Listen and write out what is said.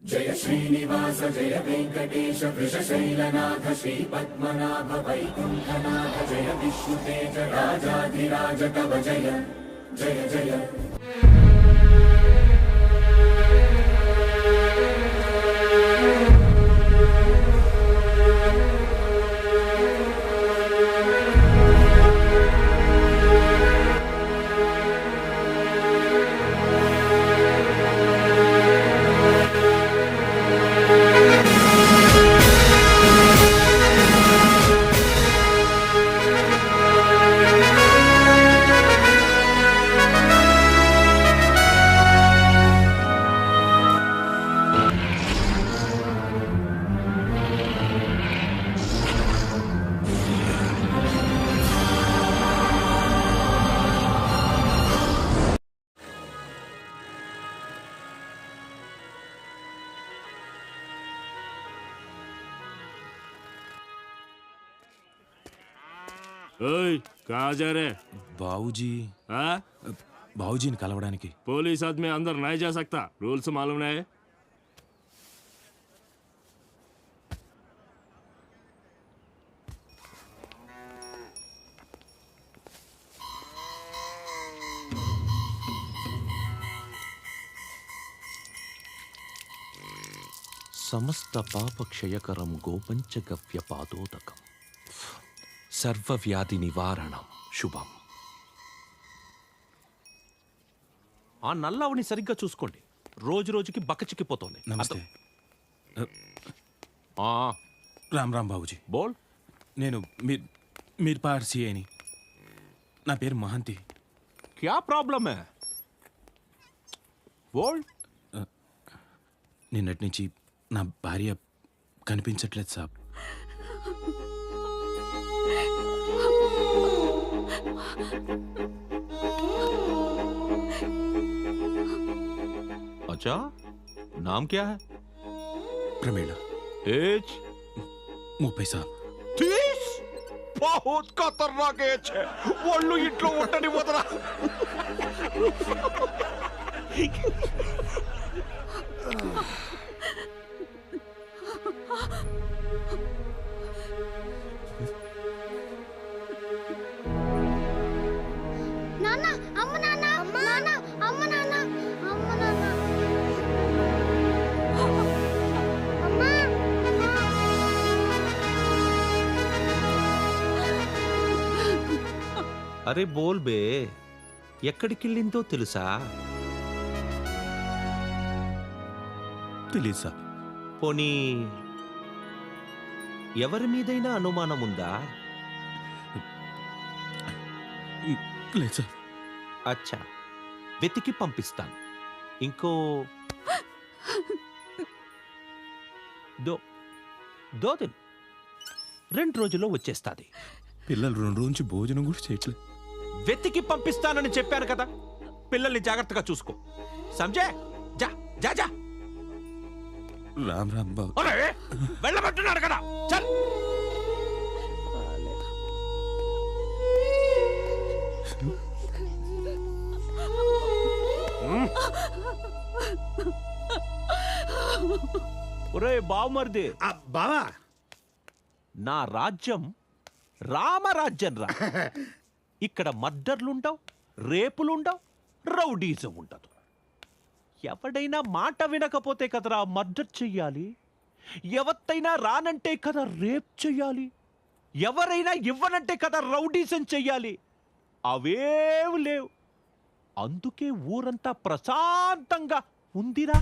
जय श्रीनिवास जय वेंकटेश वृषशैलनाथ श्रीपद्मनाभ वैकुंठनाथ जय विष्णुतेज राजाधिराज तव जय जय जय। ओए, कहाँ जा रहे? बाबूजी हाँ? बाबूजी ने कलवడానికి पुलिस आदमी अंदर नहीं जा सकता, रूल्स मालूम नहीं? समस्त पाप क्षयकरम गोपंचगव्य पादोदकम सर्व व्याधि నివారణం శుభం. ఆ నల్లవని సరిగ్గా చూసుకోండి, రోజు రోజుకి బక్కచిక్కిపోతోంది. నమస్తే. రామ్ రామ్ బాబుజీ. బోల్. నేను మీర్పార్ సిఐని. నా పేరు మహంతి. క్యా ప్రాబ్లమ్ హై? బోల్. నిన్నటి నుంచి నా భార్య కనిపించట్లేదు సాబ్. अच्छा, नाम क्या है? ప్రమీళ. एज 30 సాబ్. 30? बहुत खतरनाक एज है. వాళ్ళు ఇంట్లో ఉండని వదరా. నాన్న అమ్మ నాన్న అమ్మ నాన్న అమ్మ నాన్న అమ్మ నాన్న అమ్మ అరే బోల్ బే, ఎక్కడికెళ్ళిందో తెలుసా? తెలీదు సాబ్. పోనీ ఎవరి మీదైనా అనుమానం ఉందా? లేదు సాబ్. అచ్చా, వెతికి పంపిస్తాను. ఇంకో దో దిన్ 2 రోజుల్లో వచ్చేస్తాది. పిల్లలు 2 రోజు నుంచి భోజనం కూడా చేయట్లేదు. వెతికి పంపిస్తానని చెప్పాను కదా, పిల్లల్ని జాగ్రత్తగా చూసుకో. సంజయ్, జా జా జా. రామ్ రామ్ బాబు. అరే వెళ్ళబట్టున్నాడు కదా, చల్. ఒరే బావమర్ది, బావా, నా రాజ్యం రామరాజ్యం రా. ఇక్కడ మర్డర్లుండవు, రేపులుండవు, రౌడీజం ఉండదు. ఎవడైనా మాట వినకపోతే కదరా మర్డర్ చెయ్యాలి, ఎవత్తైనా రానంటే కదా రేప్ చెయ్యాలి, ఎవరైనా ఇవ్వనంటే కదా రౌడీజం చెయ్యాలి. అవేవి లేవు. అందుకే ఊరంతా ప్రశాంతంగా ఉందిరా.